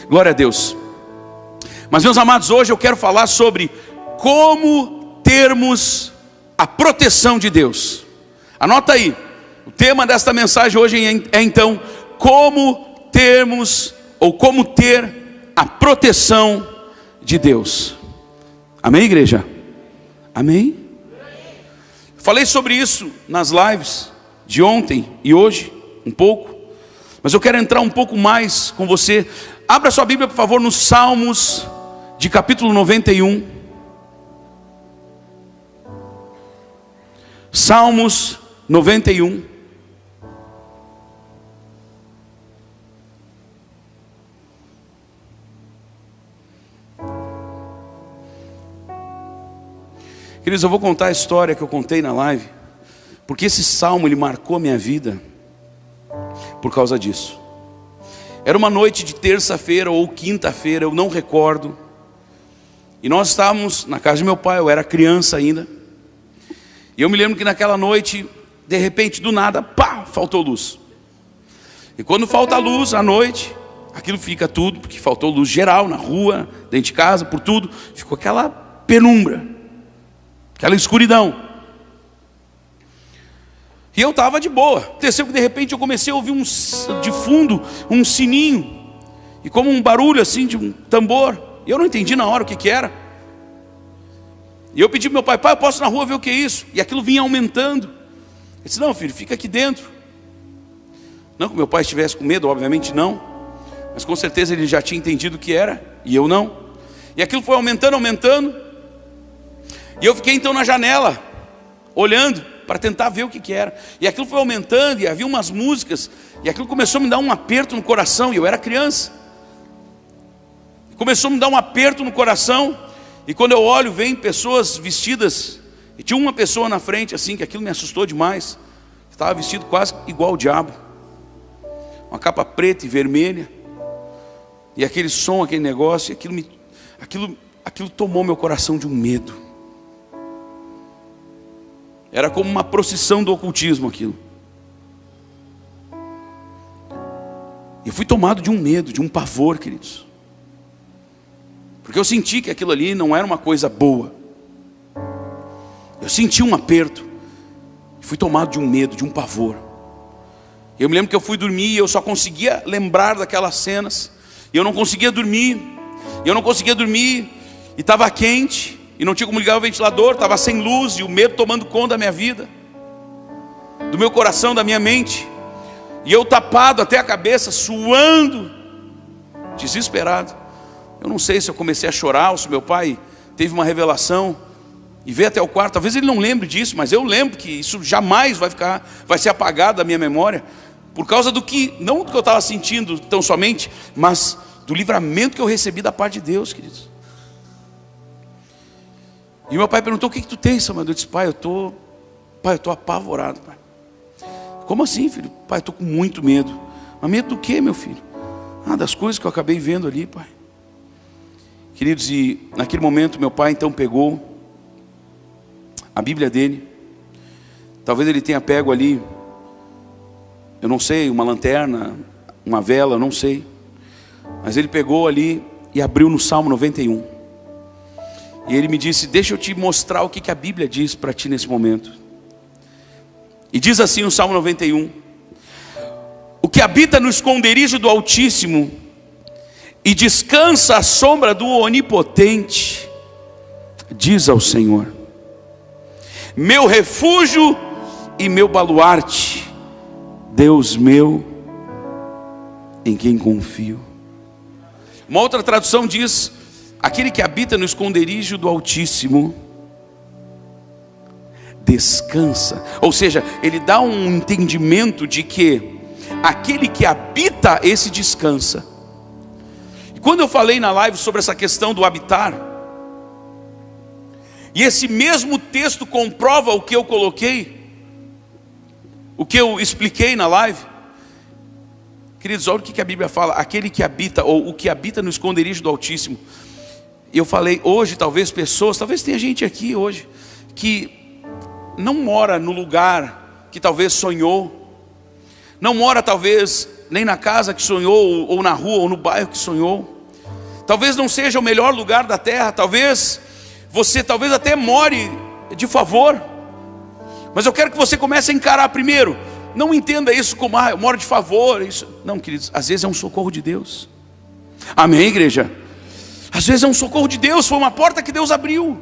Glória a Deus. Mas meus amados, hoje eu quero falar sobre como termos a proteção de Deus. Anota aí, o tema desta mensagem hoje é então, como termos ou como ter a proteção de Deus. Amém, igreja? Amém? Falei sobre isso nas lives de ontem e hoje, um pouco. Mas eu quero entrar um pouco mais com você. Abra sua Bíblia, por favor, nos Salmos de capítulo 91. Salmos 91. Queridos, eu vou contar a história que eu contei na live, porque esse salmo ele marcou a minha vida por causa disso. Era uma noite de terça-feira ou quinta-feira, eu não recordo. E nós estávamos na casa de meu pai, eu era criança ainda. E eu me lembro que naquela noite, de repente, do nada, pá, faltou luz. E quando falta luz à noite, aquilo fica tudo, porque faltou luz geral na rua, dentro de casa, por tudo. Ficou aquela penumbra, aquela escuridão. E eu estava de boa. Aconteceu que de repente eu comecei a ouvir de fundo um sininho, e como um barulho assim de um tambor. E eu não entendi na hora o que era. E eu pedi para meu pai: pai, eu posso ir na rua ver o que é isso? E aquilo vinha aumentando. Ele disse: não, filho, fica aqui dentro. Não que meu pai estivesse com medo, obviamente não, mas com certeza ele já tinha entendido o que era, e eu não. E aquilo foi aumentando, aumentando. E eu fiquei então na janela, olhando para tentar ver o que era. E aquilo foi aumentando, e havia umas músicas, e aquilo começou a me dar um aperto no coração, e eu era criança. Começou a me dar um aperto no coração, e quando eu olho, vem pessoas vestidas, e tinha uma pessoa na frente assim, que aquilo me assustou demais, estava vestido quase igual o diabo, uma capa preta e vermelha, e aquele som, aquele negócio, aquilo tomou meu coração de um medo. Era como uma procissão do ocultismo aquilo. Eu fui tomado de um medo, de um pavor, queridos. Porque eu senti que aquilo ali não era uma coisa boa. Eu senti um aperto. Fui tomado de um medo, de um pavor. Eu me lembro que eu fui dormir e eu só conseguia lembrar daquelas cenas. E eu não conseguia dormir. E estava quente. E não tinha como ligar o ventilador, estava sem luz, e o medo tomando conta da minha vida, do meu coração, da minha mente. E eu tapado até a cabeça, suando, desesperado. Eu não sei se eu comecei a chorar, ou se meu pai teve uma revelação e veio até o quarto. Talvez ele não lembre disso, mas eu lembro que isso jamais vai ser apagado da minha memória, por causa do que, não do que eu estava sentindo tão somente, mas do livramento que eu recebi da parte de Deus, queridos. E meu pai perguntou: o que tu tens, Samuel? Eu disse: pai, eu estou apavorado, pai. Como assim, filho? Pai, eu estou com muito medo. Mas medo do que, meu filho? Das coisas que eu acabei vendo ali, pai. Queridos, e naquele momento meu pai então pegou a Bíblia dele. Talvez ele tenha pego ali, eu não sei, uma lanterna, uma vela, não sei. Mas ele pegou ali e abriu no Salmo 91. E ele me disse: deixa eu te mostrar o que a Bíblia diz para ti nesse momento. E diz assim no Salmo 91: o que habita no esconderijo do Altíssimo e descansa à sombra do Onipotente, diz ao Senhor: meu refúgio e meu baluarte, Deus meu, em quem confio. Uma outra tradução diz: aquele que habita no esconderijo do Altíssimo descansa. Ou seja, ele dá um entendimento de que aquele que habita, esse descansa. E quando eu falei na live sobre essa questão do habitar, e esse mesmo texto comprova o que eu coloquei, o que eu expliquei na live, queridos, olha o que a Bíblia fala: aquele que habita, ou o que habita no esconderijo do Altíssimo. E eu falei hoje, talvez tenha gente aqui hoje que não mora no lugar que talvez sonhou, não mora talvez nem na casa que sonhou, ou na rua, ou no bairro que sonhou. Talvez não seja o melhor lugar da terra. Talvez você até more de favor. Mas eu quero que você comece a encarar primeiro. Não entenda isso como, eu moro de favor. Isso. Não, queridos, às vezes é um socorro de Deus. Amém, igreja? Às vezes é um socorro de Deus, foi uma porta que Deus abriu.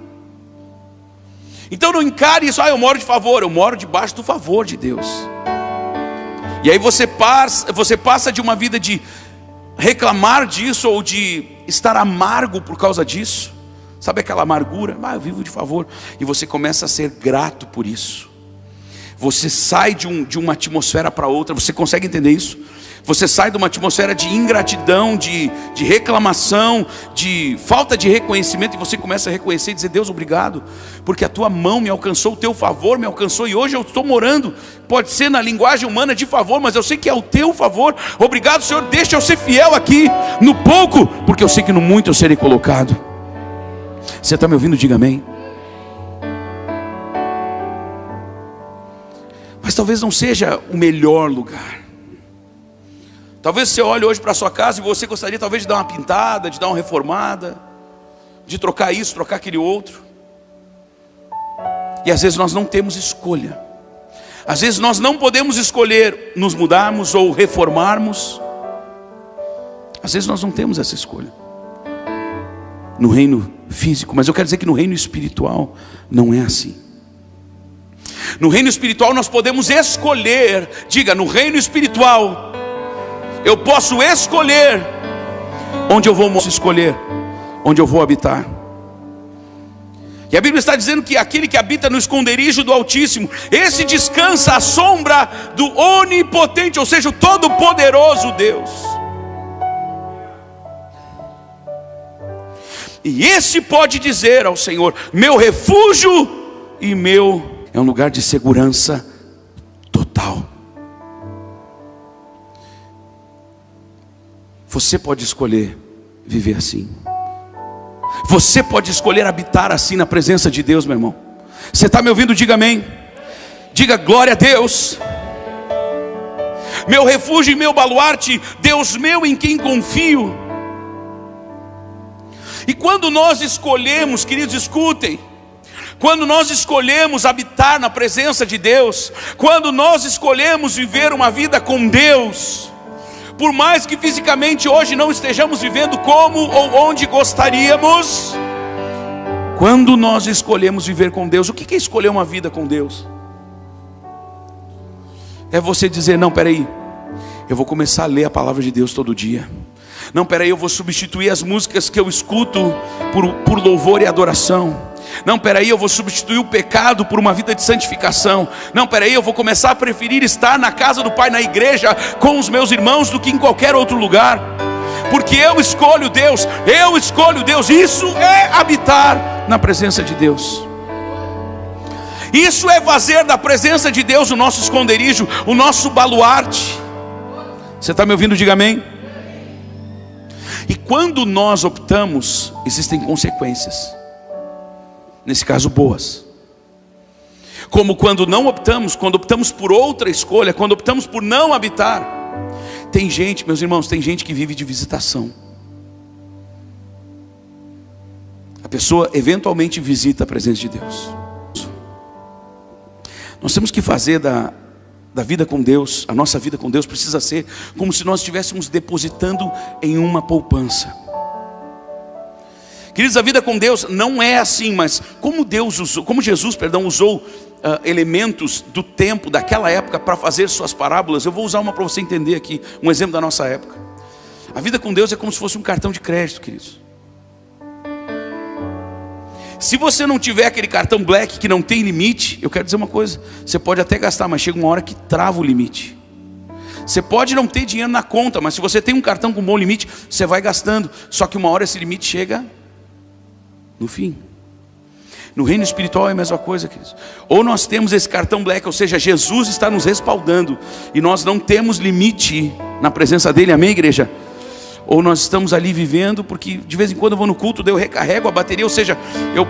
Então não encare isso, eu moro de favor. Eu moro debaixo do favor de Deus. E aí você passa de uma vida de reclamar disso, ou de estar amargo por causa disso. Sabe aquela amargura? Eu vivo de favor. E você começa a ser grato por isso. Você sai de uma atmosfera para outra. Você consegue entender isso? Você sai de uma atmosfera de ingratidão, de reclamação, de falta de reconhecimento, e você começa a reconhecer e dizer: Deus, obrigado, porque a tua mão me alcançou, o teu favor me alcançou, e hoje eu estou morando, pode ser na linguagem humana de favor, mas eu sei que é o teu favor. Obrigado, Senhor, deixa eu ser fiel aqui no pouco, porque eu sei que no muito eu serei colocado. Você está me ouvindo? Diga amém. Mas talvez não seja o melhor lugar. Talvez você olhe hoje para a sua casa e você gostaria talvez de dar uma pintada, de dar uma reformada, de trocar isso, trocar aquele outro. E às vezes nós não temos escolha. Às vezes nós não podemos escolher nos mudarmos ou reformarmos. Às vezes nós não temos essa escolha no reino físico, mas eu quero dizer que no reino espiritual não é assim. No reino espiritual nós podemos escolher. Diga, no reino espiritual eu posso escolher onde eu vou escolher, onde eu vou habitar. E a Bíblia está dizendo que aquele que habita no esconderijo do Altíssimo, esse descansa à sombra do Onipotente, ou seja, o Todo-Poderoso Deus. E esse pode dizer ao Senhor: meu refúgio e meu... É um lugar de segurança total. Você pode escolher viver assim. Você pode escolher habitar assim na presença de Deus, meu irmão. Você está me ouvindo? Diga amém. Diga glória a Deus. Meu refúgio e meu baluarte, Deus meu em quem confio. E quando nós escolhemos, queridos, escutem, quando nós escolhemos habitar na presença de Deus, quando nós escolhemos viver uma vida com Deus, por mais que fisicamente hoje não estejamos vivendo como ou onde gostaríamos, quando nós escolhemos viver com Deus, o que é escolher uma vida com Deus? É você dizer: não, peraí, eu vou começar a ler a palavra de Deus todo dia. Não, peraí, eu vou substituir as músicas que eu escuto por louvor e adoração. Não, peraí, eu vou substituir o pecado por uma vida de santificação. Não, peraí, eu vou começar a preferir estar na casa do Pai, na igreja, com os meus irmãos, do que em qualquer outro lugar. Porque eu escolho Deus, isso é habitar na presença de Deus. Isso é fazer da presença de Deus o nosso esconderijo, o nosso baluarte. Você está me ouvindo? Diga amém. E quando nós optamos, existem consequências. Nesse caso, boas. Como quando não optamos, quando optamos por outra escolha, quando optamos por não habitar. Tem gente, meus irmãos, tem gente que vive de visitação. A pessoa eventualmente visita a presença de Deus. Nós temos que fazer da vida com Deus, a nossa vida com Deus precisa ser como se nós estivéssemos depositando em uma poupança. Queridos, a vida com Deus não é assim, mas como Jesus usou elementos do tempo, daquela época, para fazer suas parábolas. Eu vou usar uma para você entender aqui, um exemplo da nossa época. A vida com Deus é como se fosse um cartão de crédito, queridos. Se você não tiver aquele cartão black que não tem limite, eu quero dizer uma coisa: você pode até gastar, mas chega uma hora que trava o limite. Você pode não ter dinheiro na conta, mas se você tem um cartão com bom limite, você vai gastando. Só que uma hora esse limite chega no fim. No reino espiritual é a mesma coisa, queridos. Ou nós temos esse cartão black, ou seja, Jesus está nos respaldando, e nós não temos limite na presença dele, amém, igreja? Ou nós estamos ali vivendo, porque de vez em quando eu vou no culto, daí eu recarrego a bateria, ou seja,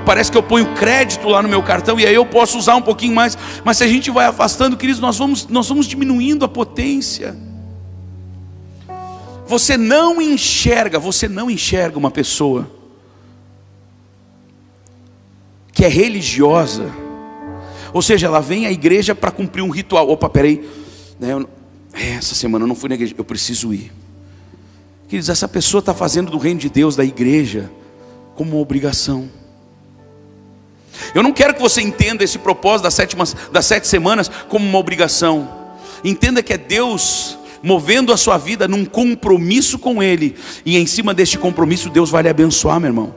parece que eu ponho crédito lá no meu cartão, e aí eu posso usar um pouquinho mais. Mas se a gente vai afastando, queridos, nós vamos diminuindo a potência. você não enxerga uma pessoa que é religiosa, ou seja, ela vem à igreja para cumprir um ritual. Opa, peraí, essa semana eu não fui na igreja, eu preciso ir. Queridos, essa pessoa está fazendo do reino de Deus, da igreja, como uma obrigação. Eu não quero que você entenda esse propósito das 7 semanas como uma obrigação. Entenda que é Deus movendo a sua vida num compromisso com Ele, e em cima deste compromisso Deus vai lhe abençoar, meu irmão.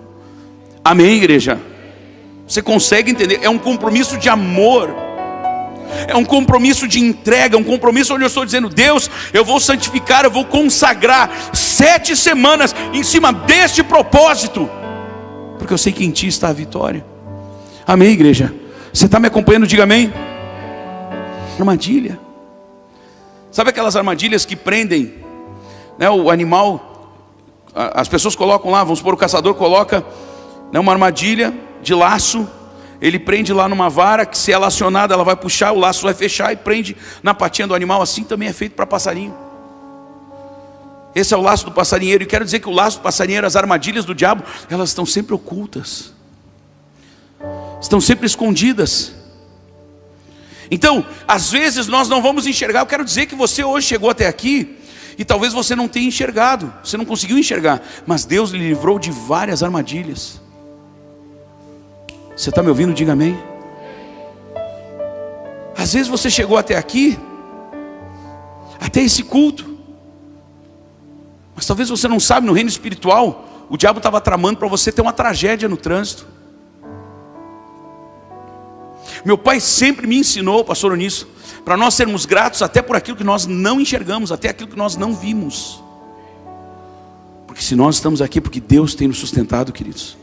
Amém, igreja? Você consegue entender? É um compromisso de amor, é um compromisso de entrega, um compromisso onde eu estou dizendo: Deus, eu vou santificar, eu vou consagrar 7 semanas em cima deste propósito, porque eu sei que em Ti está a vitória. Amém, igreja? Você está me acompanhando? Diga amém. Armadilha. Sabe aquelas armadilhas que prendem, né, o animal? As pessoas colocam lá, vamos supor, o caçador coloca, né, uma armadilha de laço, ele prende lá numa vara, que se ela acionada ela vai puxar, o laço vai fechar e prende na patinha do animal. Assim também é feito para passarinho. Esse é o laço do passarinheiro. E quero dizer que o laço do passarinheiro, as armadilhas do diabo, elas estão sempre ocultas, estão sempre escondidas. Então, às vezes nós não vamos enxergar. Eu quero dizer que você hoje chegou até aqui e talvez você não tenha enxergado, você não conseguiu enxergar, mas Deus lhe livrou de várias armadilhas. Você está me ouvindo? Diga amém. Às vezes você chegou até aqui, até esse culto, mas talvez você não sabe, no reino espiritual o diabo estava tramando para você ter uma tragédia no trânsito. Meu pai sempre me ensinou, pastor Onísio, para nós sermos gratos até por aquilo que nós não enxergamos, até aquilo que nós não vimos. Porque se nós estamos aqui, porque Deus tem nos sustentado, queridos.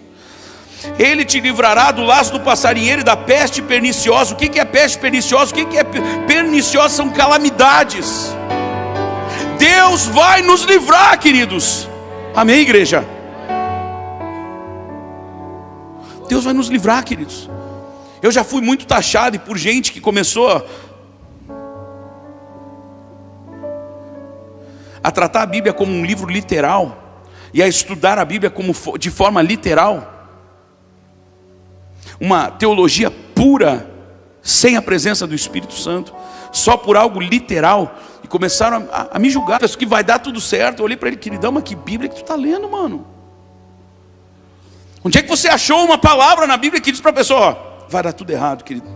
Ele te livrará do laço do passarinheiro e da peste perniciosa. O que é peste perniciosa? O que é perniciosa? São calamidades. Deus vai nos livrar, queridos. Amém, igreja? Deus vai nos livrar, queridos. Eu já fui muito taxado e por gente que começou a tratar a Bíblia como um livro literal e a estudar a Bíblia como de forma literal, uma teologia pura, sem a presença do Espírito Santo, só por algo literal, e começaram a me julgar, que vai dar tudo certo. Eu olhei para ele: queridão, mas que Bíblia que tu está lendo, mano? Onde é que você achou uma palavra na Bíblia que diz para a pessoa: ó, vai dar tudo errado, querido,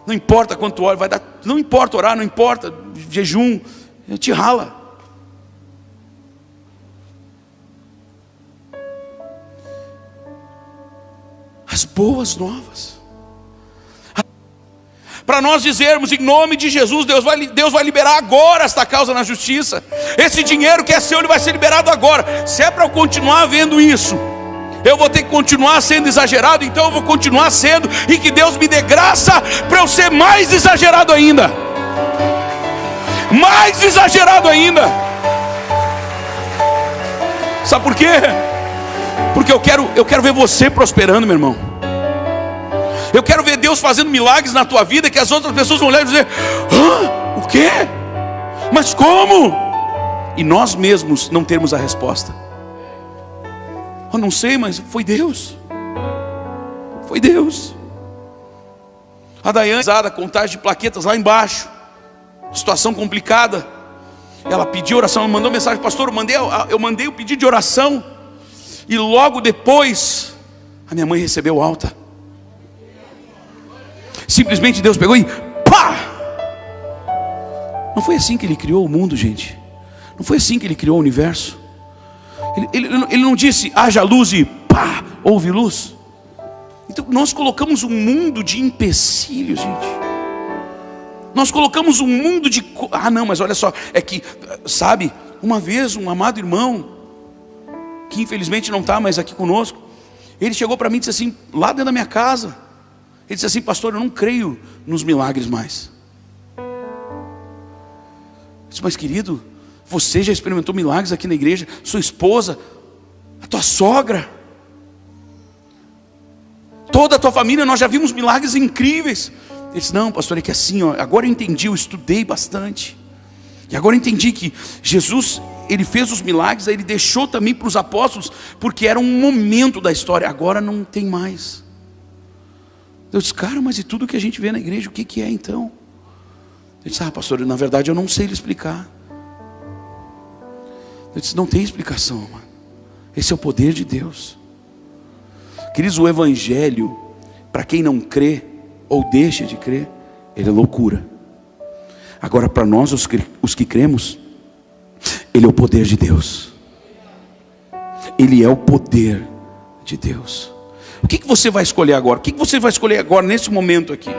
não importa quanto ora, vai dar, não importa orar, não importa jejum, te rala. As boas novas, para nós dizermos: em nome de Jesus, Deus vai liberar agora esta causa na justiça. Esse dinheiro que é seu, ele vai ser liberado agora. Se é para eu continuar vendo isso, eu vou ter que continuar sendo exagerado, então eu vou continuar sendo, e que Deus me dê graça para eu ser mais exagerado ainda. Mais exagerado ainda. Sabe por quê? Porque eu quero ver você prosperando, meu irmão. Eu quero ver Deus fazendo milagres na tua vida, que as outras pessoas vão olhar e dizer: o quê? Mas como? E nós mesmos não termos a resposta. Eu não sei, mas foi Deus. Foi Deus. A Daiane, contagem de plaquetas lá embaixo, situação complicada. Ela pediu oração, ela mandou mensagem: pastor, eu mandei o pedido de oração, e logo depois a minha mãe recebeu alta. Simplesmente Deus pegou e pá! Não foi assim que Ele criou o mundo, gente. Não foi assim que Ele criou o universo. Ele não disse: haja luz e pá, houve luz. Então nós colocamos um mundo de empecilhos, gente. Nós colocamos um mundo de... não, mas olha só, é que, sabe, uma vez um amado irmão, que infelizmente não está mais aqui conosco, ele chegou para mim e disse assim, lá dentro da minha casa, ele disse assim: pastor, eu não creio nos milagres mais. Eu disse: mas querido, você já experimentou milagres aqui na igreja, sua esposa, a tua sogra, toda a tua família, nós já vimos milagres incríveis. Ele disse: não, pastor, é que assim, ó, agora eu entendi, eu estudei bastante, e agora eu entendi que Jesus, ele fez os milagres, aí ele deixou também para os apóstolos, porque era um momento da história, agora não tem mais. Eu disse, cara, mas e tudo que a gente vê na igreja, o que é então? Ele disse, pastor, na verdade eu não sei lhe explicar. Eu disse, não tem explicação, mano. Esse é o poder de Deus. Queridos, o evangelho, para quem não crê, ou deixa de crer, ele é loucura. Agora para nós os que cremos, ele é o poder de Deus. Ele é o poder de Deus. O que você vai escolher agora? O que você vai escolher agora, nesse momento aqui?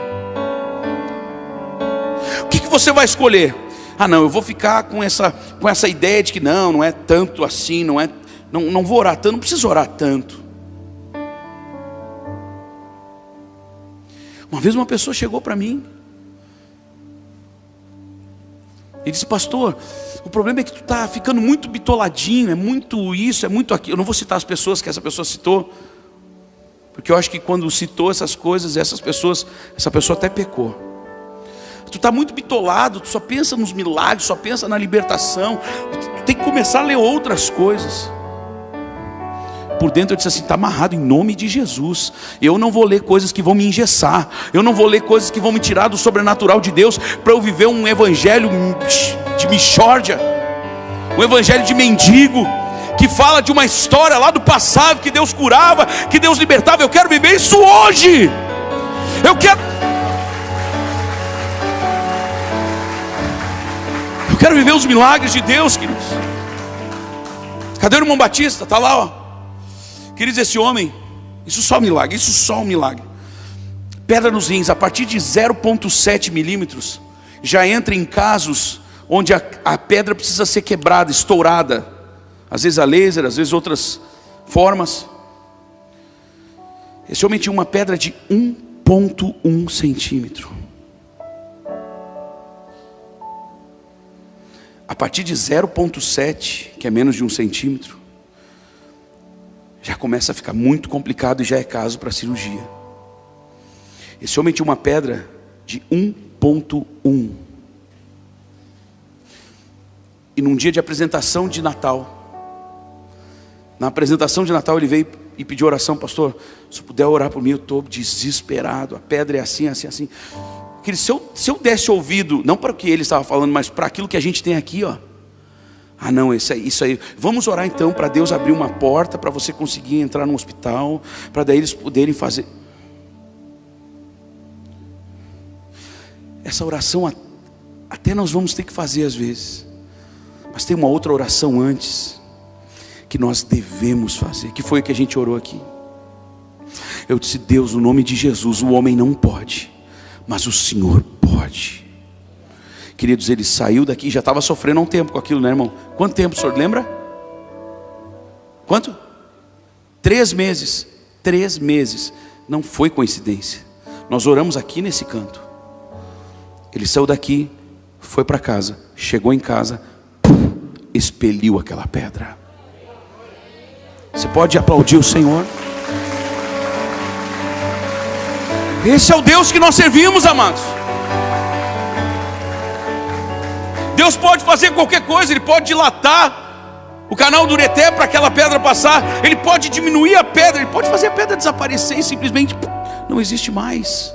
O que você vai escolher? Não, eu vou ficar com essa ideia de que não é tanto assim, não vou orar tanto, não preciso orar tanto. Uma vez uma pessoa chegou para mim e disse, pastor, o problema é que tu está ficando muito bitoladinho, é muito isso, é muito aquilo. Eu não vou citar as pessoas que essa pessoa citou, porque eu acho que quando citou essas coisas, essa pessoa até pecou. Tu está muito bitolado, tu só pensa nos milagres, só pensa na libertação, tu tem que começar a ler outras coisas. Por dentro eu disse assim, está amarrado em nome de Jesus. Eu não vou ler coisas que vão me engessar, eu não vou ler coisas que vão me tirar do sobrenatural de Deus, para eu viver um evangelho de mixórdia, um evangelho de mendigo, que fala de uma história lá do passado, que Deus curava, que Deus libertava. Eu quero viver isso hoje. Eu quero viver os milagres de Deus, queridos. Cadê o irmão Batista? Está lá, ó. Queridos, esse homem, isso só um milagre. Pedra nos rins, a partir de 0,7 milímetros, já entra em casos onde a pedra precisa ser quebrada, estourada. Às vezes a laser, às vezes outras formas. Esse homem tinha uma pedra de 1,1 centímetro. A partir de 0,7, que é menos de 1 centímetro, já começa a ficar muito complicado e já é caso para cirurgia. Esse homem tinha uma pedra de 1,1. E num dia de apresentação de Natal, na apresentação de Natal ele veio e pediu oração, pastor, se puder orar por mim, eu estou desesperado, a pedra é assim, assim, assim. Se eu desse ouvido, não para o que ele estava falando, mas para aquilo que a gente tem aqui, ó. Não, isso aí, vamos orar então para Deus abrir uma porta, para você conseguir entrar no hospital, para daí eles poderem fazer. Essa oração até nós vamos ter que fazer às vezes, mas tem uma outra oração antes, que nós devemos fazer, que foi o que a gente orou aqui. Eu disse, Deus, no nome de Jesus, o homem não pode, mas o Senhor pode. Queridos, ele saiu daqui, já estava sofrendo há um tempo com aquilo, né, irmão? Quanto tempo, o senhor lembra? Quanto? 3 meses. 3 meses. Não foi coincidência. Nós oramos aqui nesse canto. Ele saiu daqui, foi para casa, chegou em casa, expeliu aquela pedra. Você pode aplaudir o Senhor? Esse é o Deus que nós servimos, amados. Deus pode fazer qualquer coisa. Ele pode dilatar o canal do Ureté para aquela pedra passar. Ele pode diminuir a pedra. Ele pode fazer a pedra desaparecer e simplesmente não existe mais.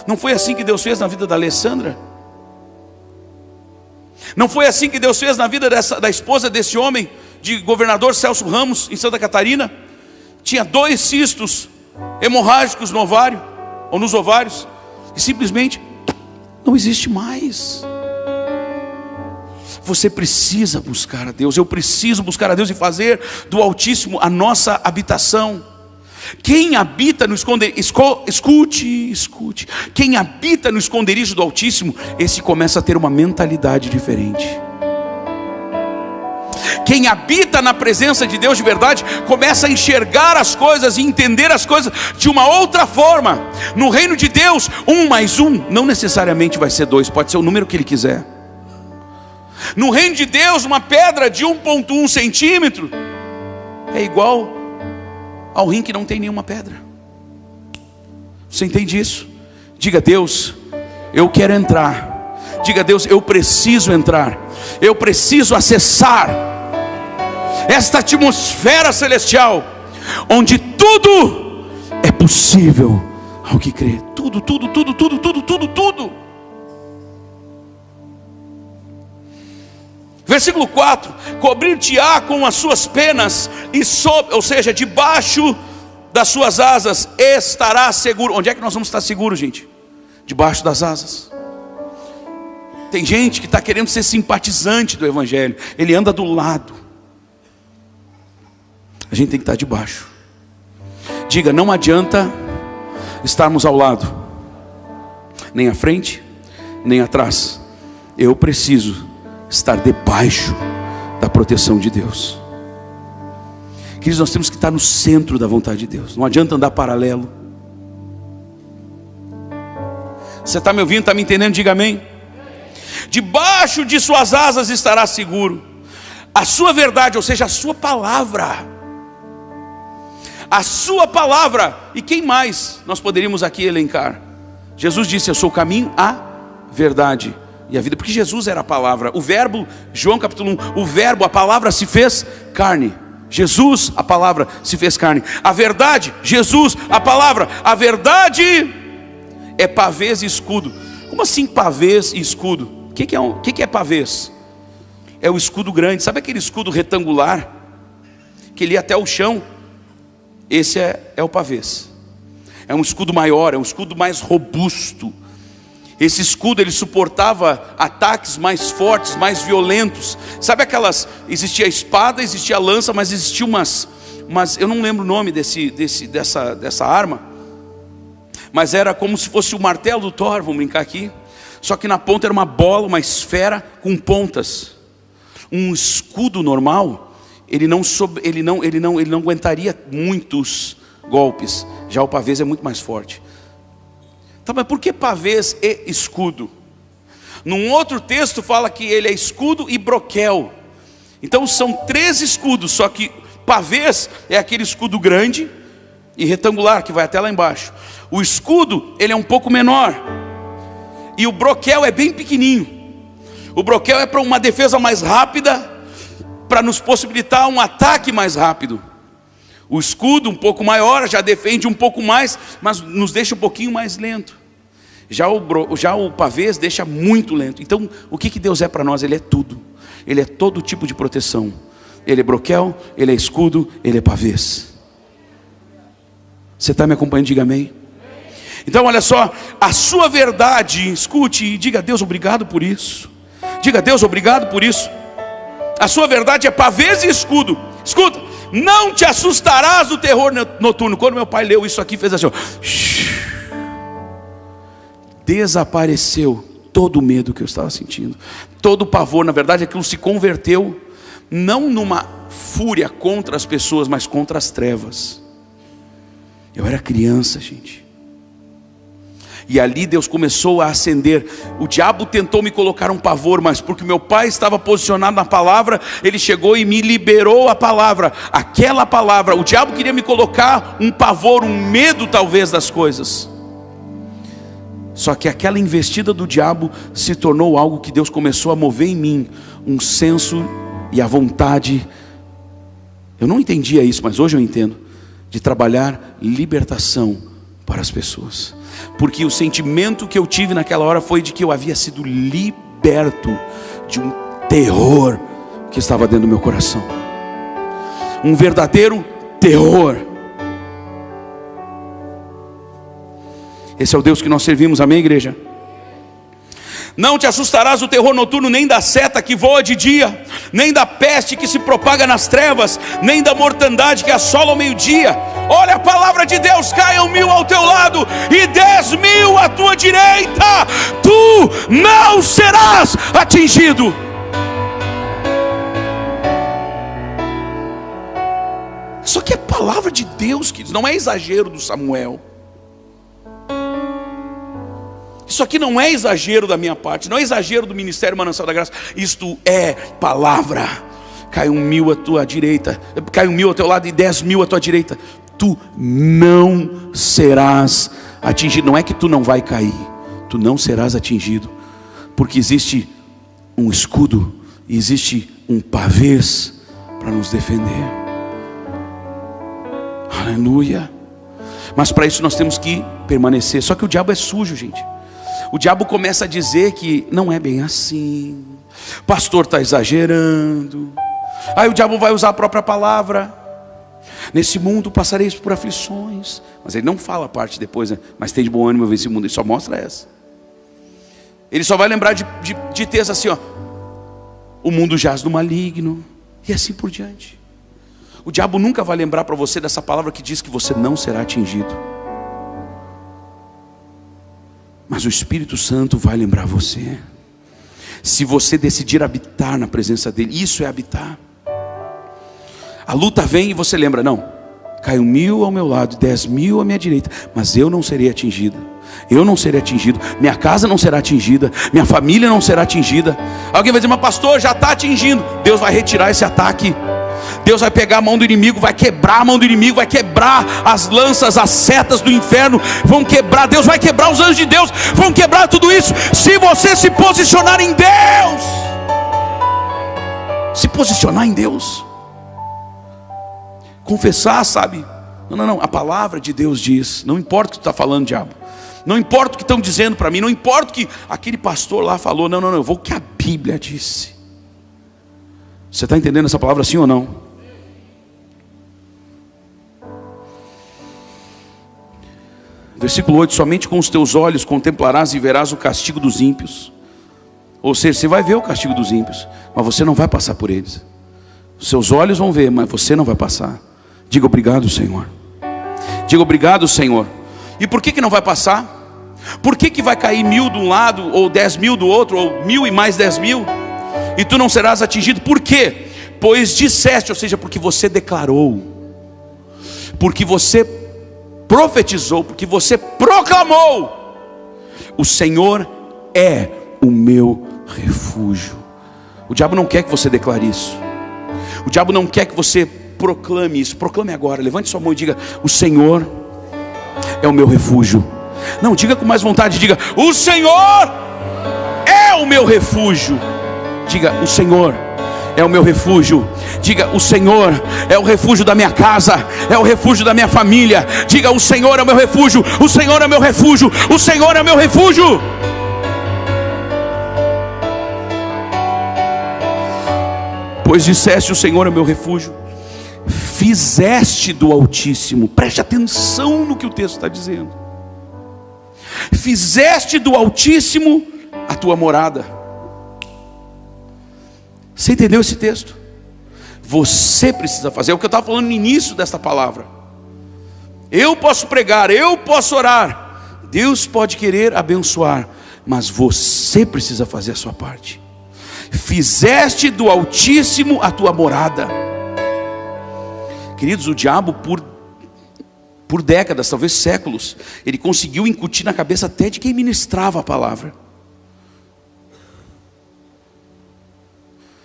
Não foi assim que Deus fez na vida da Alessandra? Não foi assim que Deus fez na vida da esposa desse homem, de governador Celso Ramos, em Santa Catarina? Tinha 2 cistos hemorrágicos no ovário, ou nos ovários, e simplesmente não existe mais. Você precisa buscar a Deus. Eu preciso buscar a Deus e fazer do Altíssimo a nossa habitação. Quem habita no esconderijo, escute. Quem habita no esconderijo do Altíssimo, esse começa a ter uma mentalidade diferente. Quem habita na presença de Deus de verdade, começa a enxergar as coisas e entender as coisas de uma outra forma. No reino de Deus, 1 mais 1 não necessariamente vai ser 2, pode ser o número que ele quiser. No reino de Deus, uma pedra de 1,1 centímetro é igual ao rim que não tem nenhuma pedra. Você entende isso? Diga, Deus, eu quero entrar Diga: Deus, eu preciso entrar, eu preciso acessar esta atmosfera celestial, onde tudo é possível ao que crê. Tudo. Versículo 4: cobrir-te-á com as suas penas, ou seja, debaixo das suas asas estará seguro. Onde é que nós vamos estar seguros, gente? Debaixo das asas. Tem gente que está querendo ser simpatizante do Evangelho, ele anda do lado. A gente tem que estar debaixo. Diga: não adianta estarmos ao lado, nem à frente, nem atrás. Eu preciso estar debaixo da proteção de Deus. Queridos, nós temos que estar no centro da vontade de Deus. Não adianta andar paralelo. Você está me ouvindo, está me entendendo? Diga amém. Debaixo de suas asas estará seguro. A sua verdade, ou seja, a sua palavra. A sua palavra. E quem mais nós poderíamos aqui elencar? Jesus disse: eu sou o caminho, a verdade e a vida. Porque Jesus era a palavra. O verbo, João capítulo 1, o verbo, a palavra se fez carne. Jesus, a palavra, se fez carne. A verdade, Jesus, a palavra. A verdade é pavês e escudo. Como assim pavês e escudo? O que é pavês? É o escudo grande. Sabe aquele escudo retangular que ele ia até o chão? Esse é o pavês. É um escudo maior, é um escudo mais robusto. Esse escudo, ele suportava ataques mais fortes, mais violentos. Sabe aquelas, existia a espada, existia a lança, mas existia umas eu não lembro o nome dessa arma, mas era como se fosse o martelo do Thor, vamos brincar aqui. Só que na ponta era uma bola, uma esfera com pontas. Um escudo normal, ele não aguentaria muitos golpes. Já o pavês é muito mais forte. Tá, mas por que pavês e escudo? Num outro texto fala que ele é escudo e broquel. Então são 3 escudos, só que pavês é aquele escudo grande e retangular que vai até lá embaixo. O escudo, ele é um pouco menor. E o broquel é bem pequenininho. O broquel é para uma defesa mais rápida, para nos possibilitar um ataque mais rápido. O escudo um pouco maior, já defende um pouco mais, mas nos deixa um pouquinho mais lento. Já o pavês deixa muito lento. Então o que Deus é para nós? Ele é tudo. Ele é todo tipo de proteção. Ele é broquel, ele é escudo, ele é pavês. Você está me acompanhando? Diga amém. Então olha só, a sua verdade, escute e diga: Deus, obrigado por isso. Diga: Deus, obrigado por isso. A sua verdade é pavês e escudo. Escuta: não te assustarás do terror noturno. Quando meu pai leu isso aqui, fez assim, ó, desapareceu todo o medo que eu estava sentindo, todo o pavor. Na verdade, aquilo se converteu não numa fúria contra as pessoas, mas contra as trevas. Eu era criança, gente. E ali Deus começou a acender. O diabo tentou me colocar um pavor, mas porque meu pai estava posicionado na palavra, ele chegou e me liberou a palavra. Aquela palavra, o diabo queria me colocar um pavor, um medo talvez das coisas. Só que aquela investida do diabo se tornou algo que Deus começou a mover em mim, um senso e a vontade. Eu não entendia isso, mas hoje eu entendo, de trabalhar libertação para as pessoas. Porque o sentimento que eu tive naquela hora foi de que eu havia sido liberto de um terror que estava dentro do meu coração. Um verdadeiro terror. Esse é o Deus que nós servimos, amém, igreja? Não te assustarás do terror noturno, nem da seta que voa de dia, nem da peste que se propaga nas trevas, nem da mortandade que assola ao meio-dia. Olha a palavra de Deus: caiam 1000 ao teu lado e 10.000 à tua direita, tu não serás atingido. Isso aqui é palavra de Deus, queridos, não é exagero do Samuel. Isso aqui não é exagero da minha parte, não é exagero do Ministério Manancial da Graça. Isto é palavra. Caiam 1000 à tua direita, caiam 1000 ao teu lado e 10.000 à tua direita. Tu não serás atingido. Não é que tu não vai cair, tu não serás atingido. Porque existe um escudo e existe um pavês para nos defender. Aleluia. Mas para isso nós temos que permanecer. Só que o diabo é sujo, gente. O diabo começa a dizer que não é bem assim, o pastor está exagerando. Aí o diabo vai usar a própria palavra: nesse mundo passareis por aflições. Mas ele não fala a parte depois, né? Mas tem de bom ânimo esse mundo. Ele só mostra essa. Ele só vai lembrar de texto assim, ó: o mundo jaz do maligno, e assim por diante. O diabo nunca vai lembrar para você dessa palavra que diz que você não será atingido. Mas o Espírito Santo vai lembrar você. Se você decidir habitar na presença dele, isso é habitar. A luta vem e você lembra: não, caiu 1000 ao meu lado, 10.000 à minha direita, mas eu não serei atingido. Eu não serei atingido, minha casa não será atingida, minha família não será atingida. Alguém vai dizer: mas pastor, já está atingindo. Deus vai retirar esse ataque. Deus vai pegar a mão do inimigo, vai quebrar a mão do inimigo, vai quebrar as lanças, as setas do inferno, vão quebrar. Deus vai quebrar os anjos de Deus, vão quebrar tudo isso, se você se posicionar em Deus. Se posicionar em Deus, confessar, sabe? Não, a palavra de Deus diz. Não importa o que tu está falando, diabo, não importa o que estão dizendo para mim, não importa o que aquele pastor lá falou. Não, eu vou o que a Bíblia disse. Você está entendendo essa palavra, sim ou não? Versículo 8: somente com os teus olhos contemplarás e verás o castigo dos ímpios. Ou seja, você vai ver o castigo dos ímpios, mas você não vai passar por eles. Os seus olhos vão ver, mas você não vai passar. Diga obrigado, Senhor. Diga obrigado, Senhor. E por que não vai passar? Por que vai cair 1000 de um lado, ou 10.000 do outro, ou 1000 e mais 10.000, e tu não serás atingido? Por quê? Pois disseste, ou seja, porque você declarou, porque você profetizou, porque você proclamou: o Senhor é o meu refúgio. O diabo não quer que você declare isso. O diabo não quer que você proclame isso. Proclame agora, levante sua mão e diga: o Senhor é o meu refúgio. Não, diga com mais vontade, diga: o Senhor é o meu refúgio. Diga: o Senhor é o meu refúgio. Diga: o Senhor é o refúgio da minha casa, é o refúgio da minha família. Diga: o Senhor é o meu refúgio, o Senhor é o meu refúgio, o Senhor é o meu refúgio. Pois disseste: o Senhor é o meu refúgio, fizeste do Altíssimo. Preste atenção no que o texto está dizendo. Fizeste do Altíssimo a tua morada. Você entendeu esse texto? Você precisa fazer. É o que eu estava falando no início desta palavra. Eu posso pregar, eu posso orar, Deus pode querer abençoar, mas você precisa fazer a sua parte. Fizeste do Altíssimo a tua morada. Queridos, o diabo por décadas, talvez séculos, ele conseguiu incutir na cabeça até de quem ministrava a palavra,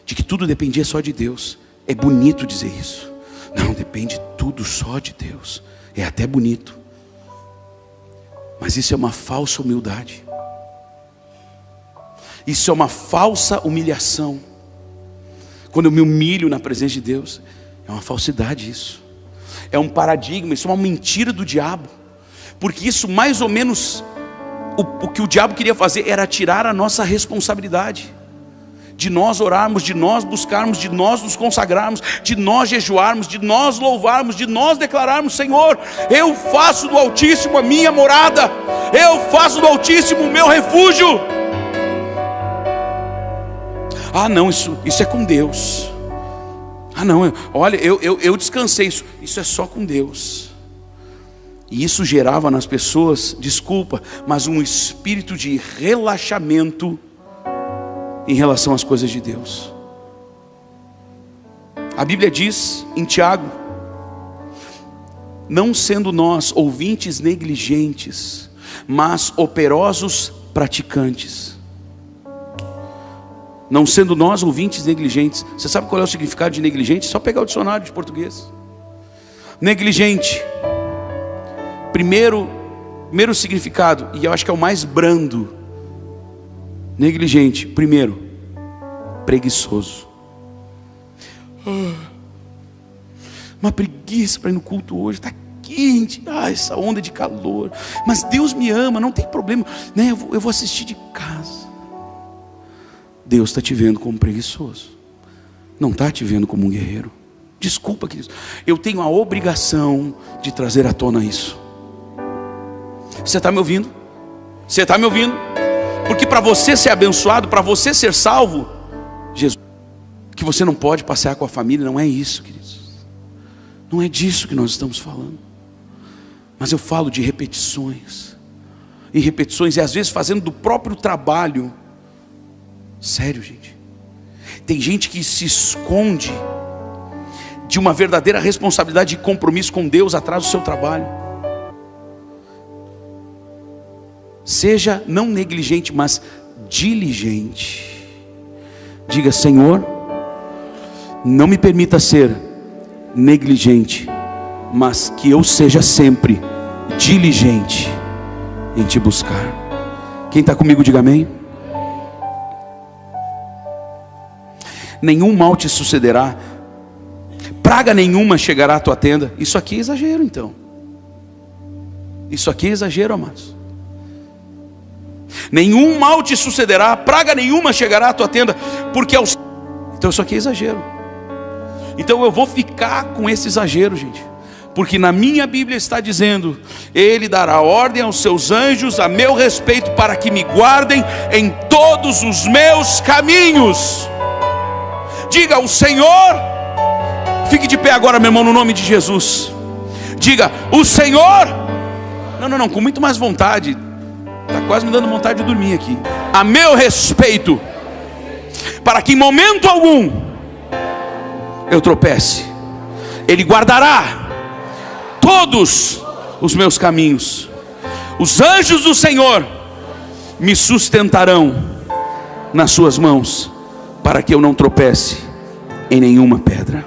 de que tudo dependia só de Deus. É bonito dizer isso. Não, depende tudo só de Deus. É até bonito, mas isso é uma falsa humildade. Isso é uma falsa humilhação. Quando eu me humilho na presença de Deus, é uma falsidade isso. É um paradigma, isso é uma mentira do diabo. Porque isso mais ou menos, o que o diabo queria fazer era tirar a nossa responsabilidade. De nós orarmos, de nós buscarmos, de nós nos consagrarmos, de nós jejuarmos, de nós louvarmos, de nós declararmos: Senhor, eu faço do Altíssimo a minha morada, eu faço do Altíssimo o meu refúgio. Ah não, isso é com Deus. Ah não, olha, eu descansei, isso é só com Deus. E isso gerava nas pessoas, desculpa, mas um espírito de relaxamento em relação às coisas de Deus. A Bíblia diz em Tiago: não sendo nós ouvintes negligentes, mas operosos praticantes. Não sendo nós ouvintes negligentes. Você sabe qual é o significado de negligente? É só pegar o dicionário de português. Negligente, primeiro significado, e eu acho que é o mais brando, Negligente, primeiro, preguiçoso. Uma preguiça para ir no culto hoje, está quente, essa onda de calor, mas Deus me ama, não tem problema, né? Eu vou assistir de casa. Deus está te vendo como preguiçoso, não está te vendo como um guerreiro. Desculpa, queridos, eu tenho a obrigação de trazer à tona isso. Você está me ouvindo? Você está me ouvindo? Porque para você ser abençoado, para você ser salvo, Jesus, que você não pode passear com a família, não é isso, queridos. Não é disso que nós estamos falando. Mas eu falo de repetições. E repetições, e às vezes fazendo do próprio trabalho. Sério, gente. Tem gente que se esconde de uma verdadeira responsabilidade e compromisso com Deus atrás do seu trabalho. Seja não negligente, mas diligente. Diga: Senhor, não me permita ser negligente, mas que eu seja sempre diligente em te buscar. Quem está comigo, diga amém. Nenhum mal te sucederá, praga nenhuma chegará à tua tenda. Isso aqui é exagero, então. Isso aqui é exagero, amados. Nenhum mal te sucederá, praga nenhuma chegará à tua tenda, porque aos... Então isso aqui é exagero. Então eu vou ficar com esse exagero, gente, porque na minha Bíblia está dizendo: Ele dará ordem aos seus anjos a meu respeito, para que me guardem em todos os meus caminhos. Diga: o Senhor, fique de pé agora, meu irmão, no nome de Jesus. Diga: o Senhor, não, com muito mais vontade. Está quase me dando vontade de dormir aqui. A meu respeito, para que em momento algum eu tropece. Ele guardará todos os meus caminhos. Os anjos do Senhor me sustentarão nas suas mãos, para que eu não tropece em nenhuma pedra.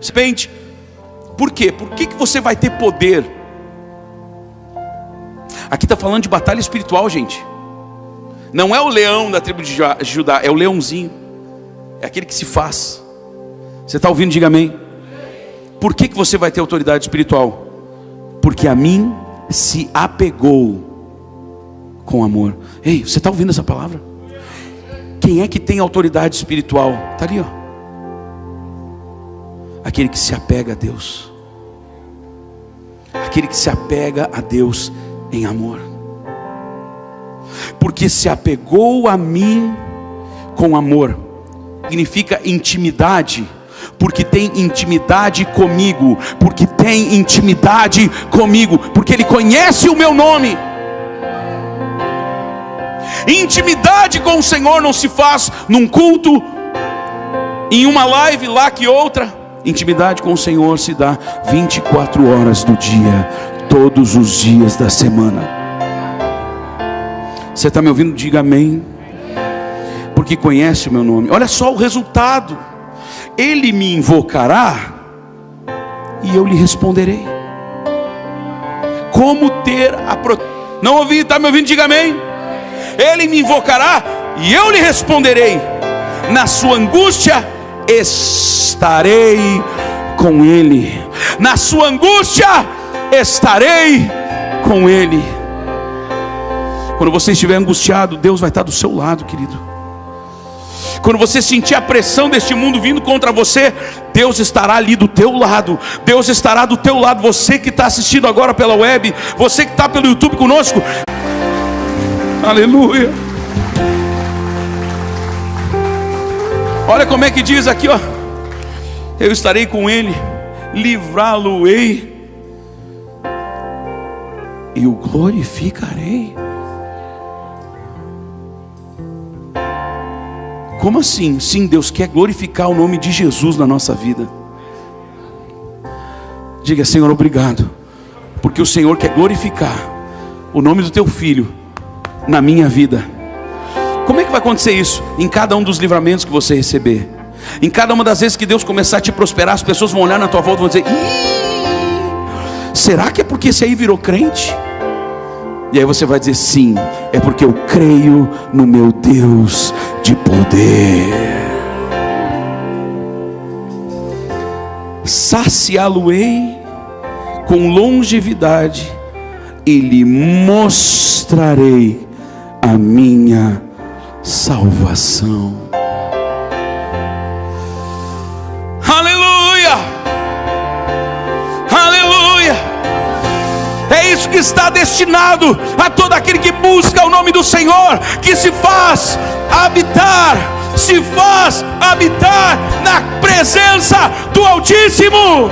Repente, por quê? Por que você vai ter poder? Aqui está falando de batalha espiritual, gente. Não é o leão da tribo de Judá, é o leãozinho. É aquele que se faz. Você está ouvindo? Diga amém. Por que você vai ter autoridade espiritual? Porque a mim se apegou com amor. Ei, você está ouvindo essa palavra? Quem é que tem autoridade espiritual? Está ali, ó. Aquele que se apega a Deus. Aquele que se apega a Deus em amor. Porque se apegou a mim com amor. Significa intimidade. Porque tem intimidade comigo. Porque tem intimidade comigo. Porque Ele conhece o meu nome. Intimidade com o Senhor não se faz num culto, em uma live lá que outra. Intimidade com o Senhor se dá 24 horas do dia, todos os dias da semana. Você está me ouvindo? Diga amém. Porque conhece o meu nome. Olha só o resultado: Ele me invocará e eu lhe responderei. Como ter a Não ouvi? Está me ouvindo? Diga amém. Ele me invocará e eu lhe responderei. Na sua angústia estarei com Ele. Na sua angústia estarei com Ele. Quando você estiver angustiado, Deus vai estar do seu lado, querido. Quando você sentir a pressão deste mundo vindo contra você, Deus estará ali do teu lado. Deus estará do teu lado. Você que está assistindo agora pela web, você que está pelo YouTube conosco, aleluia. Olha como é que diz aqui, ó: eu estarei com Ele, livrá-lo-ei e o glorificarei. Como assim? Sim, Deus quer glorificar o nome de Jesus na nossa vida. Diga: Senhor, obrigado, porque o Senhor quer glorificar o nome do teu filho na minha vida. Como é que vai acontecer isso? Em cada um dos livramentos que você receber, em cada uma das vezes que Deus começar a te prosperar, as pessoas vão olhar na tua volta e vão dizer: será que é porque esse aí virou crente? E aí você vai dizer: sim, é porque eu creio no meu Deus de poder. Saciá-lo-ei com longevidade e lhe mostrarei a minha salvação. Aleluia! Aleluia! É isso que está destinado a todo aquele que busca o nome do Senhor, que se faz habitar na presença do Altíssimo.